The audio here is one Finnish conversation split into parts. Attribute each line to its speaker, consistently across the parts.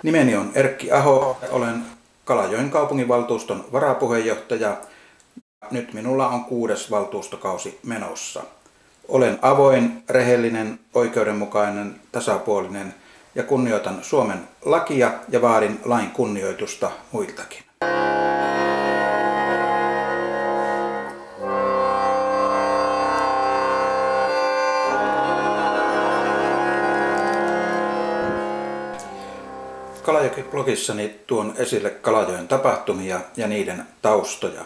Speaker 1: Nimeni on Erkki Aho, olen Kalajoen kaupunginvaltuuston varapuheenjohtaja. Nyt minulla on 6. valtuustokausi menossa. Olen avoin, rehellinen, oikeudenmukainen, tasapuolinen ja kunnioitan Suomen lakia ja vaadin lain kunnioitusta muiltakin. Kalajoki-blogissani tuon esille Kalajoen tapahtumia ja niiden taustoja.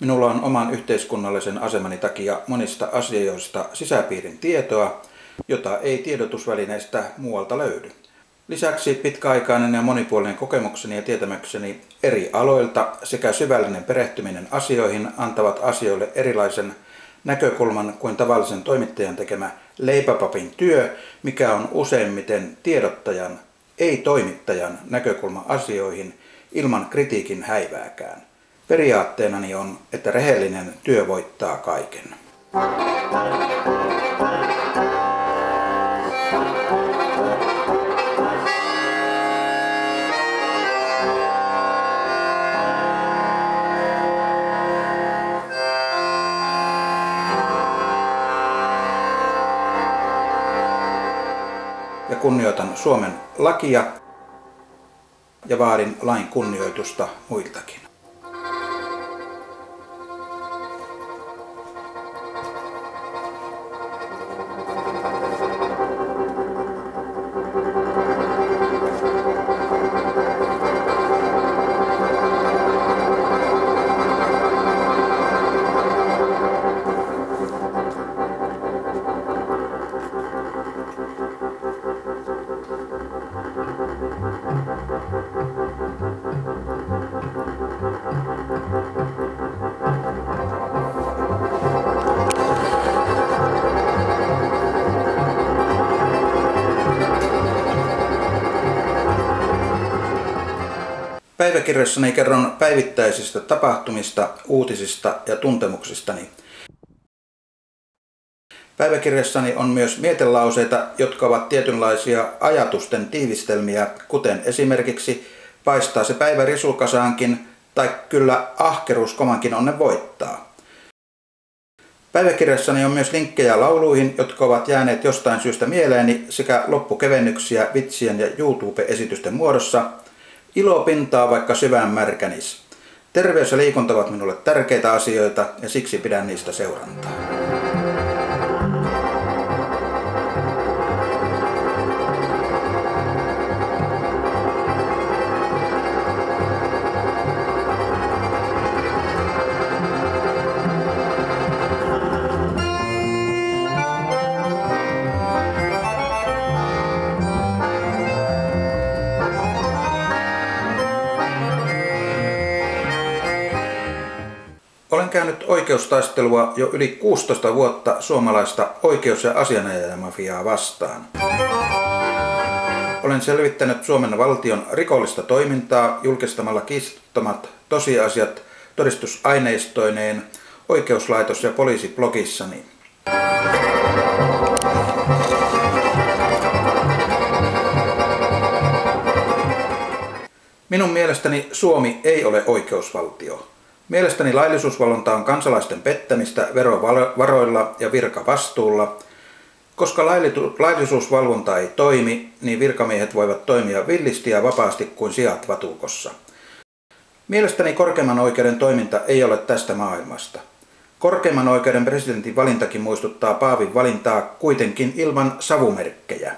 Speaker 1: Minulla on oman yhteiskunnallisen asemani takia monista asioista sisäpiirin tietoa, jota ei tiedotusvälineistä muualta löydy. Lisäksi pitkäaikainen ja monipuolinen kokemukseni ja tietämykseni eri aloilta sekä syvällinen perehtyminen asioihin antavat asioille erilaisen näkökulman kuin tavallisen toimittajan tekemä leipäpapin työ, mikä on useimmiten tiedottajan, ei toimittajan näkökulma asioihin ilman kritiikin häivääkään. Periaatteenani on, että rehellinen työ voittaa kaiken. Ja kunnioitan Suomen lakia ja vaadin lain kunnioitusta muiltakin. Päiväkirjassani kerron päivittäisistä tapahtumista, uutisista ja tuntemuksistani. Päiväkirjassani on myös mietelauseita, jotka ovat tietynlaisia ajatusten tiivistelmiä, kuten esimerkiksi paistaa se päivä risukasaankin tai kyllä ahkeruus komankin onnen voittaa. Päiväkirjassani on myös linkkejä lauluihin, jotka ovat jääneet jostain syystä mieleeni, sekä loppukevennyksiä vitsien ja YouTube-esitysten muodossa. Ilo pintaa vaikka syvään märkänis. Terveys ja liikunta ovat minulle tärkeitä asioita ja siksi pidän niistä seurantaa. Olen käynyt oikeustaistelua jo yli 16 vuotta suomalaista oikeus- ja asianajajamafiaa vastaan. Olen selvittänyt Suomen valtion rikollista toimintaa julkistamalla kiistattomat tosiasiat todistusaineistoineen oikeuslaitos- ja poliisiblogissani. Minun mielestäni Suomi ei ole oikeusvaltio. Mielestäni laillisuusvalvonta on kansalaisten pettämistä verovaroilla ja virkavastuulla. Koska laillisuusvalvonta ei toimi, niin virkamiehet voivat toimia villisti ja vapaasti kuin siat vatukossa. Mielestäni korkeimman oikeuden toiminta ei ole tästä maailmasta. Korkeimman oikeuden presidentin valintakin muistuttaa paavin valintaa, kuitenkin ilman savumerkkejä.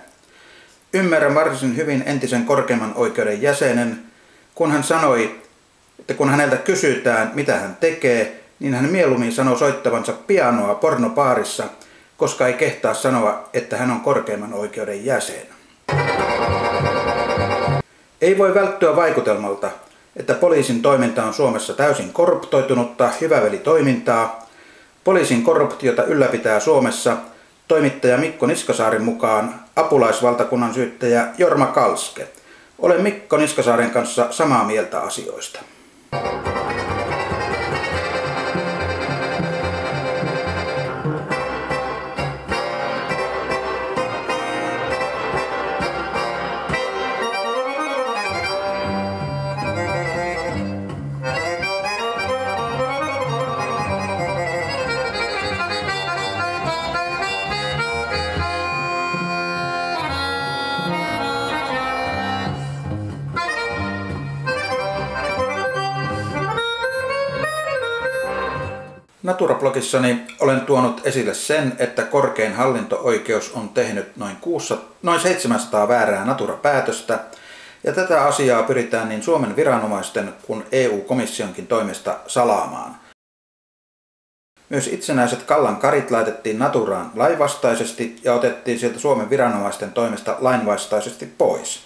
Speaker 1: Ymmärrän varsin hyvin entisen korkeimman oikeuden jäsenen, kun hän sanoi, että kun häneltä kysytään, mitä hän tekee, niin hän mieluummin sanoo soittavansa pianoa pornopaarissa, koska ei kehtaa sanoa, että hän on korkeimman oikeuden jäsen. Ei voi välttyä vaikutelmalta, että poliisin toiminta on Suomessa täysin korruptoitunutta hyvävelitoimintaa. Poliisin korruptiota ylläpitää Suomessa toimittaja Mikko Niskasaaren mukaan apulaisvaltakunnan syyttäjä Jorma Kalske. Olen Mikko Niskasaaren kanssa samaa mieltä asioista. Natura-blogissani olen tuonut esille sen, että korkein hallinto-oikeus on tehnyt noin 700 väärää Natura-päätöstä, ja tätä asiaa pyritään niin Suomen viranomaisten kuin EU-komissionkin toimesta salaamaan. Myös itsenäiset Kallankarit laitettiin Naturaan lainvastaisesti ja otettiin sieltä Suomen viranomaisten toimesta lainvastaisesti pois.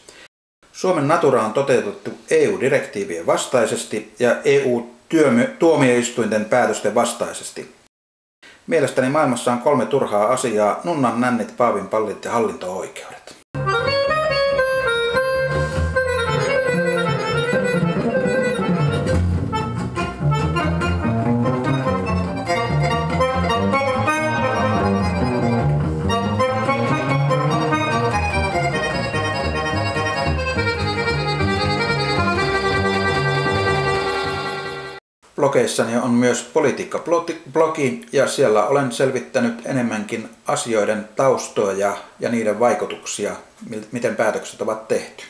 Speaker 1: Suomen Natura on toteutettu EU-direktiivien vastaisesti ja EU-tuomioistuinten päätösten vastaisesti. Mielestäni maailmassa on 3 turhaa asiaa: nunnan nännit, paavin pallit ja hallinto-oikeudet. Blogeissani on myös politiikka-blogi ja siellä olen selvittänyt enemmänkin asioiden taustoja ja niiden vaikutuksia, miten päätökset ovat tehty.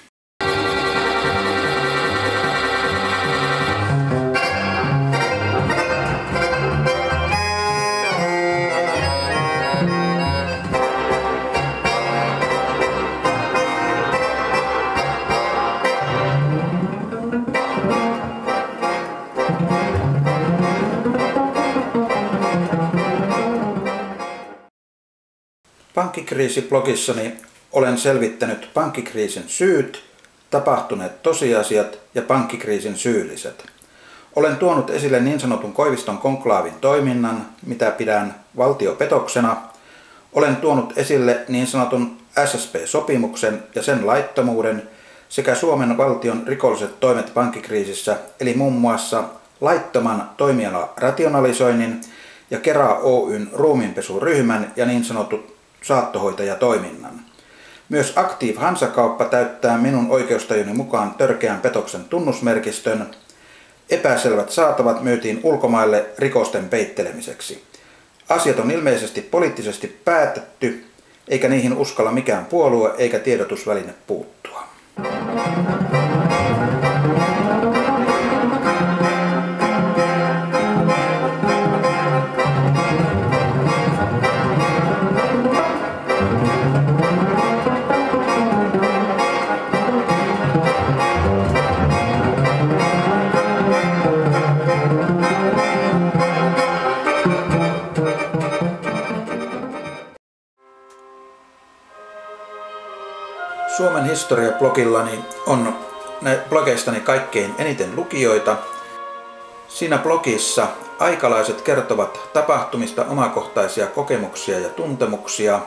Speaker 1: Pankkikriisi-blogissani olen selvittänyt pankkikriisin syyt, tapahtuneet tosiasiat ja pankkikriisin syylliset. Olen tuonut esille niin sanotun Koiviston konklaavin toiminnan, mitä pidän valtiopetoksena. Olen tuonut esille niin sanotun SSP-sopimuksen ja sen laittomuuden sekä Suomen valtion rikolliset toimet pankkikriisissä, eli muun muassa laittoman toimialarationalisoinnin ja Kera Oyn ruumiinpesuryhmän ja niin sanotut saattohoitajatoiminnan. Myös Active Hansa-kauppa täyttää minun oikeustajuni mukaan törkeän petoksen tunnusmerkistön. Epäselvät saatavat myytiin ulkomaille rikosten peittelemiseksi. Asiat on ilmeisesti poliittisesti päätetty, eikä niihin uskalla mikään puolue eikä tiedotusväline puuttua. Suomen historia-blogillani on blogeistani kaikkein eniten lukijoita. Siinä blogissa aikalaiset kertovat tapahtumista omakohtaisia kokemuksia ja tuntemuksia,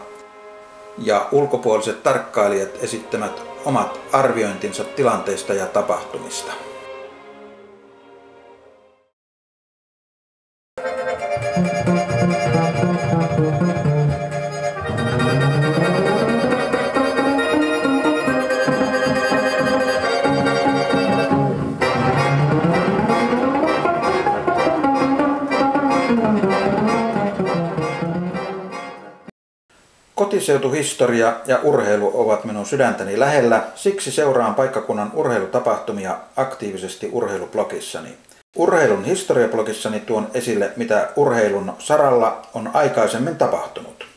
Speaker 1: ja ulkopuoliset tarkkailijat esittävät omat arviointinsa tilanteista ja tapahtumista. Kotiseutuhistoria ja urheilu ovat minun sydäntäni lähellä, siksi seuraan paikkakunnan urheilutapahtumia aktiivisesti urheilublogissani. Urheilun historiablogissani tuon esille, mitä urheilun saralla on aikaisemmin tapahtunut.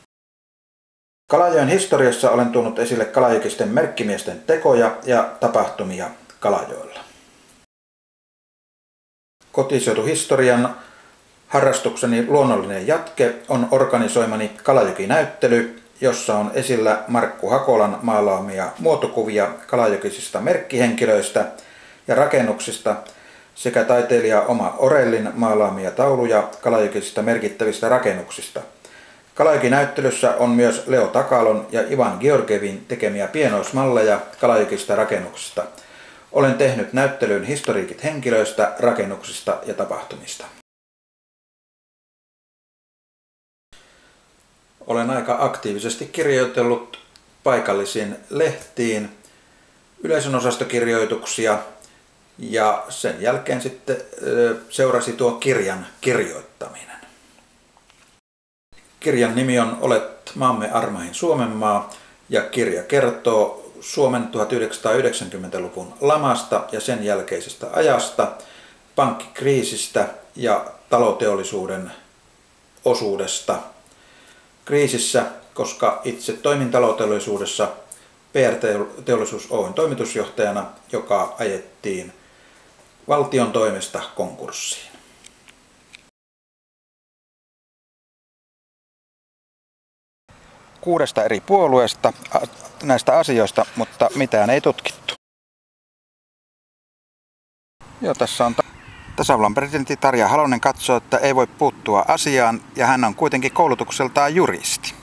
Speaker 1: Kalajoen historiassa olen tuonut esille kalajokisten merkkimiesten tekoja ja tapahtumia Kalajoella. Kotiseutuhistorian harrastukseni luonnollinen jatke on organisoimani Kalajoki-näyttely, jossa on esillä Markku Hakolan maalaamia muotokuvia kalajokisista merkkihenkilöistä ja rakennuksista sekä taiteilija Oma Orellin maalaamia tauluja kalajokisista merkittävistä rakennuksista. Kalajoki-näyttelyssä on myös Leo Takalon ja Ivan Georgievin tekemiä pienoismalleja kalajokista rakennuksista. Olen tehnyt näyttelyyn historiikit henkilöistä, rakennuksista ja tapahtumista. Olen aika aktiivisesti kirjoitellut paikallisiin lehtiin yleisönosastokirjoituksia ja sen jälkeen sitten seurasi tuo kirjan kirjoittaminen. Kirjan nimi on Olet maamme armahin Suomenmaa ja kirja kertoo Suomen 1990-luvun lamasta ja sen jälkeisestä ajasta, pankkikriisistä ja taloteollisuuden osuudesta kriisissä, koska itse toimin taloteollisuudessa PR-teollisuus Oyn toimitusjohtajana, joka ajettiin valtion toimesta konkurssiin. 6 eri puolueesta näistä asioista, mutta mitään ei tutkittu. Joo, tässä on tasavallan presidentti Tarja Halonen katsoo, että ei voi puuttua asiaan, ja hän on kuitenkin koulutukseltaan juristi.